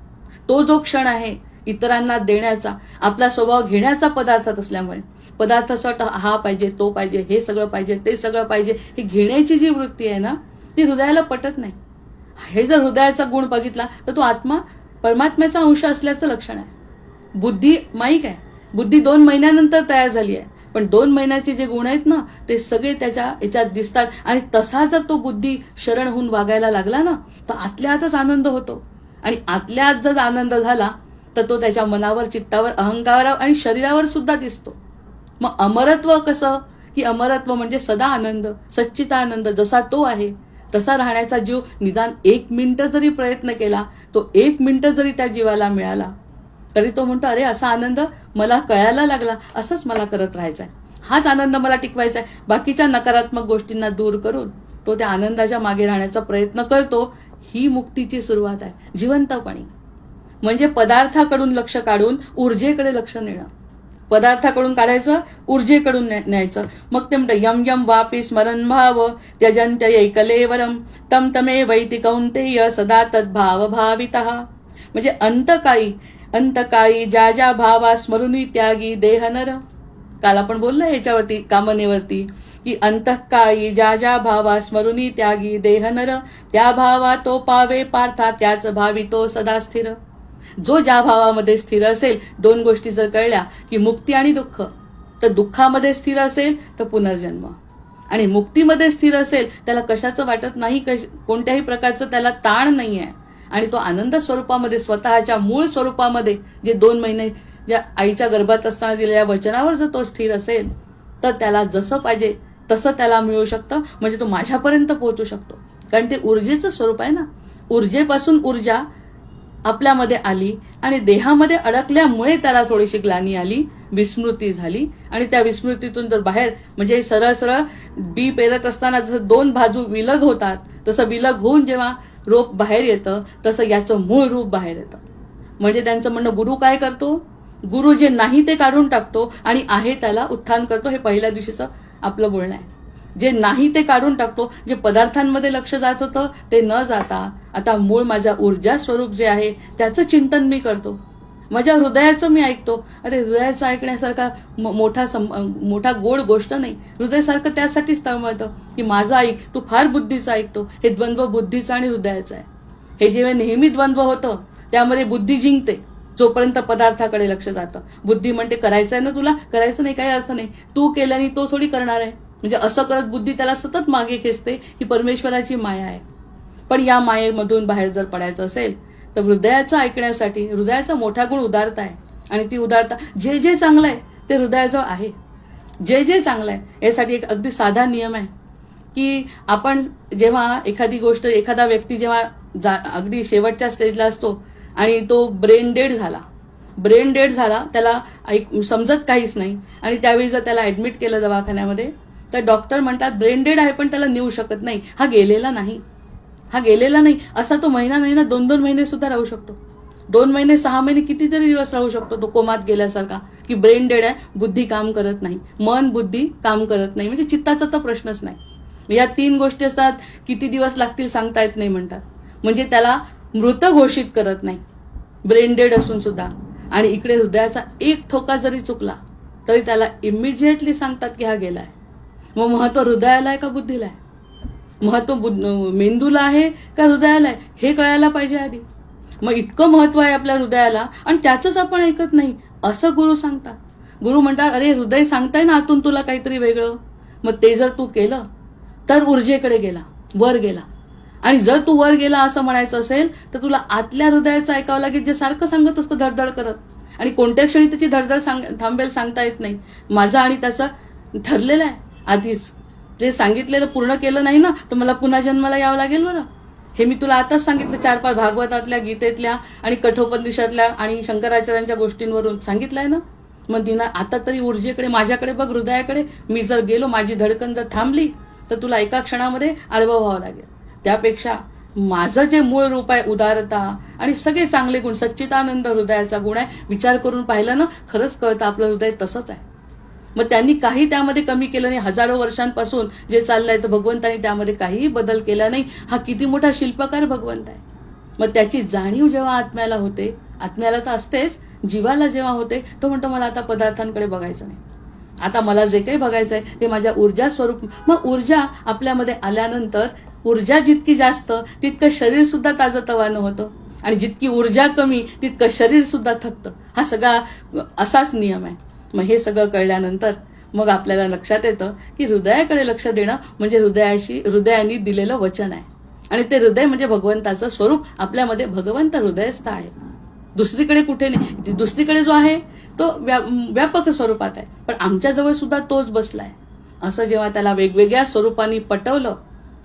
A: तो जो क्षण आहे इतरांना देण्याचा, आपला स्वभाव घेण्याचा पदार्थात असल्यामुळे, पदार्थाचा हा पाहिजे, तो पाहिजे, हे सगळं पाहिजे, ते सगळं पाहिजे, हे घेण्याची जी वृत्ती आहे ना ती हृदयाला पटत नाही. हे जर हृदयाचा गुण बघितला तर तो आत्मा परमात्म्याचा अंश असल्याचं लक्षण आहे. बुद्धी माईक आहे, बुद्धी 2 महिन्यानंतर तयार झाली आहे, पण 2 महिन्याचे जे गुण आहेत ना ते सगळे त्याच्या याच्यात दिसतात. आणि तसा जर तो बुद्धी शरण होऊन वागायला लागला ना तर आतल्या आतच आनंद होतो. आणि आतल्या आत जर आनंद झाला तर तो त्याच्या मनावर, चित्तावर, अहंकारावर आणि शरीरावर सुद्धा दिसतो. मग अमरत्व कसं, की अमरत्व म्हणजे सदा आनंद, सच्चिदानंद, जसा तो आहे तसा राहण्याचा जीव. निदान 1 मिनिट जरी प्रयत्न केला, तो 1 मिनिट जरी त्या जीवाला मिळाला तरी तो म्हणतो अरे असा आनंद मला कळायला लागला, असंच मला करत राहायचंय, हाच आनंद मला टिकवायचा आहे. बाकीच्या नकारात्मक गोष्टींना दूर करून तो त्या आनंदाच्या मागे राहण्याचा प्रयत्न करतो. ही मुक्तीची सुरुवात आहे, जिवंतपणी. म्हणजे पदार्थाकडून लक्ष काढून ऊर्जेकडे लक्ष नेणं, पदार्थाकडून काढायचं, ऊर्जेकडून न्यायचं. मग ते म्हणतं यम यम वापी स्मरण भाव त्यजंत्य कलेवरम तम तमे वैति कौंतेय सदा तद्भाव भावितः. म्हणजे अंतकाळी ज्या ज्या भावा स्मरुनी त्यागी देह नर. काल आपण बोललो याच्यावरती, कामनेवरती, की अंतकाळी ज्या ज्या भावा स्मरुनी त्यागी देह नर त्या भावा तो पावे पार्था त्याच भावी तो सदा स्थिर. जो ज्या भावामध्ये स्थिर असेल, 2 गोष्टी जर कळल्या की मुक्ती आणि दुःख, तर दुःखामध्ये स्थिर असेल तर पुनर्जन्म, आणि मुक्तीमध्ये स्थिर असेल त्याला कशाचं वाटत नाही, कोणत्याही प्रकारचं त्याला ताण नाही आहे. आणि तो आनंद स्वरूपामध्ये, स्वतःच्या मूळ स्वरूपामध्ये, जे 2 महिने ज्या आईच्या गर्भात असताना दिलेल्या वचनावर जर तो स्थिर असेल तर त्याला जसं पाहिजे तसं त्याला मिळू शकतं. म्हणजे तो माझ्यापर्यंत पोहोचू शकतो. कारण ते ऊर्जेचं स्वरूप आहे ना. ऊर्जेपासून ऊर्जा आपल्यामध्ये आली आणि देहामध्ये अडकल्यामुळे त्याला थोडीशी ग्लानी आली, विस्मृती झाली. आणि त्या विस्मृतीतून जर बाहेर, म्हणजे सरळ सरळ बी पेरत असताना जसं 2 बाजू विलग होतात, तसं विलग होऊन जेव्हा रोप बाहेर येतं तसं याचं मूळ रूप बाहेर येतं. म्हणजे त्यांचं म्हणणं, गुरु काय करतो, गुरु जे नाही ते काढून टाकतो आणि आहे त्याला उत्थान करतो. हे पहिल्या दिवशीचं आपलं बोलणं आहे. जे नाही ते काढून टाकतो, जे पदार्थांमध्ये लक्ष जात होतं ते न जाता आता मूळ माझ्या ऊर्जा स्वरूप जे आहे त्याचं चिंतन मी करतो, माझ्या हृदयाचं मी ऐकतो. अरे हृदयाचं ऐकण्यासारखा मोठा गोड गोष्ट नाही. हृदयासारखं त्यासाठीच तळमळतं की माझं ऐक, तू फार बुद्धीचं ऐकतो. हे द्वंद्व बुद्धीचं आणि हृदयाचं आहे. हे जेव्हा नेहमी द्वंद्व होतं त्यामध्ये बुद्धी जिंकते, जोपर्यंत पदार्थाकडे लक्ष जातं. बुद्धी म्हणते करायचं आहे ना तुला, करायचं नाही, काही अर्थ नाही, तू केल्याने तो थोडी करणार आहे. म्हणजे असं करत बुद्धी त्याला सतत मागे खेचते. ही परमेश्वराची माया आहे. पण या मायेमधून बाहेर जर पडायचं असेल तर हृदयाचं ऐकण्यासाठी, हृदयाचा मोठा गुण उदारता आहे. आणि ती उदारता, जे जे चांगलं आहे ते हृदयाजवळ आहे, जे जे चांगलं आहे. यासाठी एक अगदी साधा नियम आहे की आपण जेव्हा एखादी गोष्ट, एखादा व्यक्ती जेव्हा अगदी शेवटच्या स्टेजला असतो आणि तो ब्रेन डेड झाला, त्याला समजत काहीच नाही, आणि त्यावेळी जर त्याला ऍडमिट केलं दवाखान्यामध्ये तर डॉक्टर म्हणतात ब्रेन डेड आहे पण त्याला नेऊ शकत नाही, हा गेलेला नाही. असा तो महिना नाही ना, 2-2 महिने सुद्धा राहू शकतो. 2 महिने, 6 महिने, कितीतरी दिवस राहू शकतो तो कोमात गेल्यासारखा, की ब्रेन डेड आहे, बुद्धी काम करत नाही, मन बुद्धी काम करत नाही. म्हणजे चित्ताचा तर प्रश्नच नाही. या 3 गोष्टी असतात, किती दिवस लागतील सांगता येत नाही म्हणतात. म्हणजे त्याला मृत घोषित करत नाही. ब्रेन डेड असून सुद्धा, आणि इकडे हृदयाचा एक ठोका जरी चुकला तरी त्याला इमिजिएटली सांगतात की हा गेलाय. मग महत्व हृदयाला आहे का बुद्धीला आहे? महत्व मेंदूला आहे का हृदयाला आहे हे कळायला पाहिजे आधी. मग इतकं महत्व आहे आपल्या हृदयाला आणि त्याचंच आपण ऐकत नाही असं गुरु सांगतात. गुरु म्हणतात अरे हृदय सांगताय ना आतून तुला काहीतरी वेगळं, मग ते जर तू केलं तर ऊर्जेकडे गेला, वर गेला. आणि जर तू वर गेला असं म्हणायचं असेल तर तुला आतल्या हृदयाचं ऐकावं लागेल, जे सारखं सांगत असतं धडधड करत. आणि कोणत्या क्षणी त्याची धडधड थांबेल सांगता येत नाही. माझं आणि त्याचं ठरलेलं आहे आधीच. जे सांगितलेलं पूर्ण केलं नाही ना तर मला पुन्हा जन्माला यावं लागेल बरं. हे मी तुला आताच सांगितलं 4-5 भागवतातल्या, गीतेतल्या आणि कठोपनिषदल्या आणि शंकराचार्यांच्या गोष्टींवरून सांगितलंय ना. मग दिना आता तरी ऊर्जेकडे, माझ्याकडे बघ, हृदयाकडे. मी जर गेलो, माझी धडकन जर थांबली तर तुला एका क्षणामध्ये आडवं व्हावं लागेल. त्यापेक्षा माझं जे मूळ रूप आहे उदारता आणि सगळे चांगले गुण, सच्चिदानंद हृदयाचा गुण आहे, विचार करून पाहिलं ना खरंच कळतं आपलं हृदय तसंच आहे. मग त्यांनी काही त्यामध्ये कमी केलं नाही. हजारो वर्षांपासून जे चाललंय तर भगवंतांनी त्यामध्ये काहीही बदल केला नाही. हा किती मोठा शिल्पकार भगवंत आहे. मग त्याची जाणीव जेव्हा आत्म्याला होते, आत्म्याला तर असतेच, जीवाला जेव्हा होते तो म्हणतो मला आता पदार्थांकडे बघायचं नाही, आता मला जे काही बघायचं आहे ते माझ्या ऊर्जा स्वरूप. मग ऊर्जा आपल्यामध्ये आल्यानंतर ऊर्जा जितकी जास्त तितकं शरीर सुद्धा ताजतवानं होतं, आणि जितकी ऊर्जा कमी तितकं शरीर सुद्धा थकतं. हा सगळा असाच नियम आहे. मग हे सगळं कळल्यानंतर मग आपल्याला लक्षात येतं की हृदयाकडे लक्ष देणं म्हणजे हृदयाने दिलेलं वचन आहे. आणि ते हृदय म्हणजे भगवंताचं स्वरूप. आपल्यामध्ये भगवंत हृदयस्थ आहे, दुसरीकडे कुठे नाही. दुसरीकडे जो आहे तो व्यापक स्वरूपात आहे, पण आमच्याजवळ सुद्धा तोच बसलाय. असं जेव्हा त्याला वेगवेगळ्या स्वरूपाने पटवलं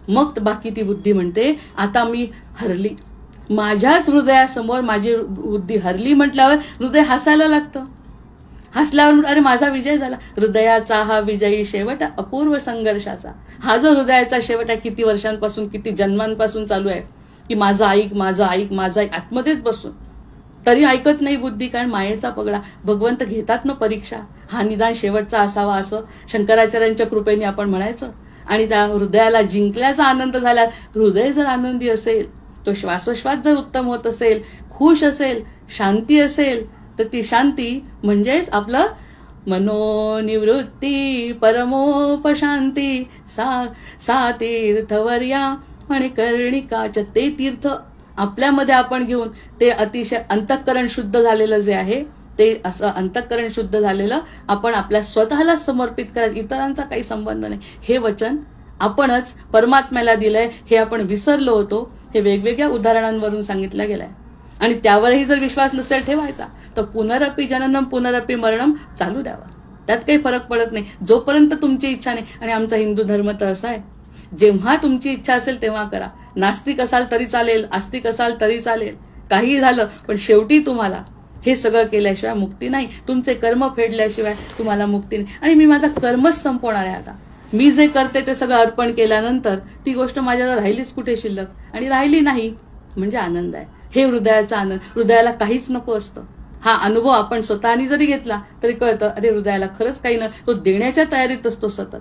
A: मग बाकी ती बुद्धी म्हणते आता मी हरली. माझ्याच हृदयासमोर माझी बुद्धी हरली म्हटल्यावर हृदय हसायला लागतं. हसल्यावर अरे माझा विजय झाला. हृदयाचा हा विजयी शेवट अपूर्व संघर्षाचा. हा जो हृदयाचा शेवट आहे, किती वर्षांपासून, किती जन्मांपासून चालू आहे की माझं ऐक, माझं ऐक, माझं ऐक, आतमध्येच बसून तरी ऐकत नाही बुद्धी. कारण मायेचा पगडा. भगवंत घेतात ना परीक्षा, हा निदान शेवटचा असावा असं शंकराचार्यांच्या कृपेने आपण म्हणायचं. आणि त्या हृदयाला जिंकल्याचा आनंद झाला. हृदय जर आनंदी असेल, तो श्वासोश्वास जर उत्तम होत असेल, खुश असेल, शांती असेल, तर ती शांती म्हणजेच आपलं मनोनिवृत्ती परमोपशांती सा तीर्थवर्या मणिकर्णिकाच. ते तीर्थ आपल्यामध्ये आपण घेऊन ते अतिशय अंतःकरण शुद्ध झालेलं जे आहे ते असं अंतःकरण शुद्ध झालेलं आपण आपल्या स्वतःला समर्पित करायचं. इतरांचा काही संबंध नाही. हे वचन आपणच परमात्म्याला दिलंय हे आपण विसरलो होतो. हे वेगवेगळ्या उदाहरणांवरून सांगितलं गेलंय. आणि त्यावरही जर विश्वास नसेल ठेवायचा तर पुनरपि जननम पुनरपि मरणम चालू द्यावा. त्यात काही फरक पडत नाही जोपर्यंत तुमची इच्छा नाही. आणि आमचा हिंदू धर्म तर असा आहे, जेव्हा तुमची इच्छा असेल तेव्हा करा. नास्तिक असाल तरी चालेल, आस्तिक असाल तरी चालेल, काही झालं, पण शेवटी तुम्हाला हे सगळं केल्याशिवाय मुक्ती नाही. तुमचे कर्म फेडल्याशिवाय तुम्हाला मुक्ती नाही. आणि मी माझा कर्मच संपवणार आहे. आता मी जे करते ते सगळं अर्पण केल्यानंतर ती गोष्ट माझ्याला राहिलीच कुठे शिल्लक, आणि राहिली नाही म्हणजे आनंद आहे. हे हृदयाचा आनंद. हृदयाला काहीच नको असतं. हा अनुभव आपण स्वतःनी जरी घेतला तरी कळतं अरे हृदयाला खरंच काही न, तो देण्याच्या तयारीत असतो सतत.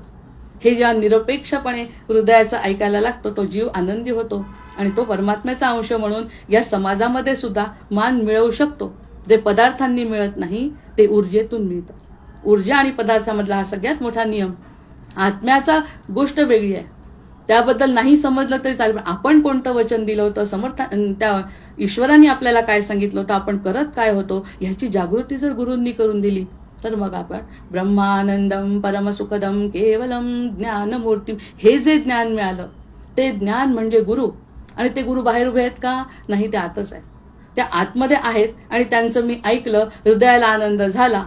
A: हे जेव्हा निरपेक्षपणे हृदयाचं ऐकायला लागतो तो जीव आनंदी होतो आणि तो परमात्म्याचा अंश म्हणून या समाजामध्ये सुद्धा मान मिळवू शकतो. जे पदार्थांनी मिळत नाही ते ऊर्जेतून मिळतं. ऊर्जा आणि पदार्थामधला हा सगळ्यात मोठा नियम. आत्म्याचा गोष्ट वेगळी आहे, त्याबद्दल नाही समजलं तरी चालेल. आपण कोणतं वचन दिलं होतं, त्या ईश्वराने आपल्याला काय सांगितलं होतं, आपण करत काय होतो ह्याची जागृती जर गुरूंनी करून दिली तर मग आपण ब्रह्मानंदम परमसुखदम केवलम ज्ञानमूर्ती हे जे ज्ञान मिळालं ते ज्ञान म्हणजे गुरु. आणि ते गुरु बाहेर उभे आहेत का? नाही, ते आतच आहे. त्या आतमध्ये आहेत आणि त्यांचं मी ऐकलं, हृदयाला आनंद झाला.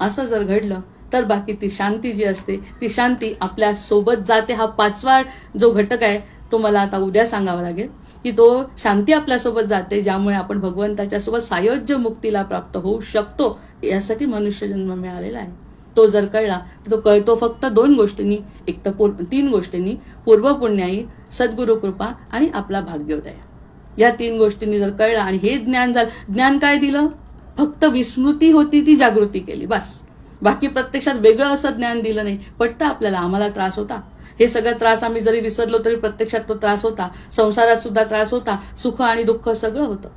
A: असं जर घडलं तर बाकी ती शांती जी असते ती शांती आपल्या सोबत जाते. हा 5वा जो घटक आहे तो मला आता उद्या सांगावा लागेल की तो शांती आपल्यासोबत जाते, ज्यामुळे आपण भगवंताच्या सोबत सायोज्य मुक्तीला प्राप्त होऊ शकतो. यासाठी मनुष्य जन्म मिळालेला आहे. तो जर कळला तर तो कळतो फक्त 2 गोष्टींनी, एक तर 3 गोष्टींनी, पूर्वपुण्याई, सद्गुरु कृपा आणि आपला भाग्योदय. या 3 गोष्टींनी जर कळला आणि हे ज्ञान झालं. ज्ञान काय दिलं? फक्त विस्मृती होती ती जागृती केली, बस. बाकी प्रत्यक्षात वेगळं असं ज्ञान दिलं नाही. पटतं आपल्याला, आम्हाला त्रास होता, हे सगळं त्रास आम्ही जरी विसरलो तरी प्रत्यक्षात तो त्रास होता. संसारात सुद्धा त्रास होता, सुख आणि दुःख सगळं होतं.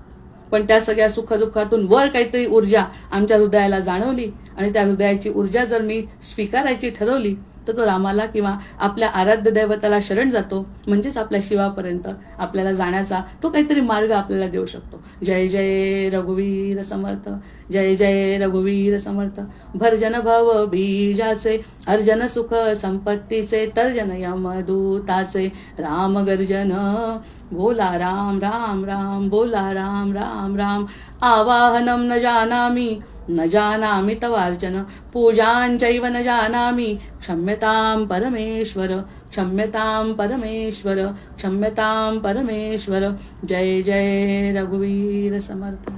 A: पण त्या सगळ्या सुखदुःखातून वर काहीतरी ऊर्जा आमच्या हृदयाला जाणवली आणि त्या हृदयाची ऊर्जा जर मी स्वीकारायची ठरवली तर तो रामाला किंवा आपल्या आराध्य दैवताला शरण जातो, म्हणजेच आपल्या शिवापर्यंत आपल्याला जाण्याचा तो काहीतरी मार्ग आपल्याला देऊ शकतो. जय जय रघुवीर समर्थ, जय जय रघुवीर समर्थ. भरजन भव बीजाचे, अर्जन सुख संपत्तीचे, तर्जन यमदूताचे, राम गर्जन बोला राम राम राम, बोला राम राम राम. आवाहनम न जानामि न जानामि तवार्चन, पूजांचैव न जानामि, क्षम्यतां परमेश्वर, क्षम्यतां परमेश्वर, क्षम्यतां परमेश्वर. जय जय रघुवीर समर्थ.